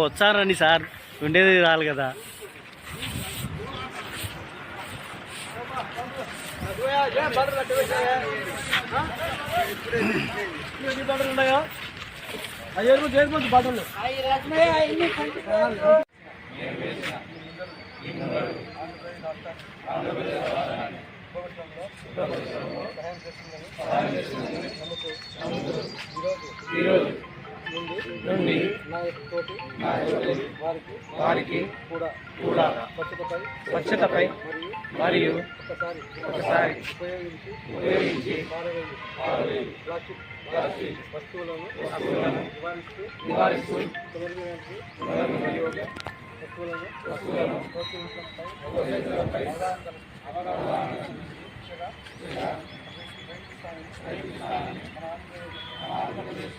వచ్చారండి సార్, ఉండేది రాలి కదా. ఉన్నాయా బట్టలు నుండి వారికి కూడా స్వచ్ఛతపై మరియు ఒకసారి ఉపయోగించి ప్లాస్టిక్ వస్తువులను నివారిస్తూ వస్తువులను ప్రోత్సహించడంపై అవగాహన ఆంధ్రప్రదేశ్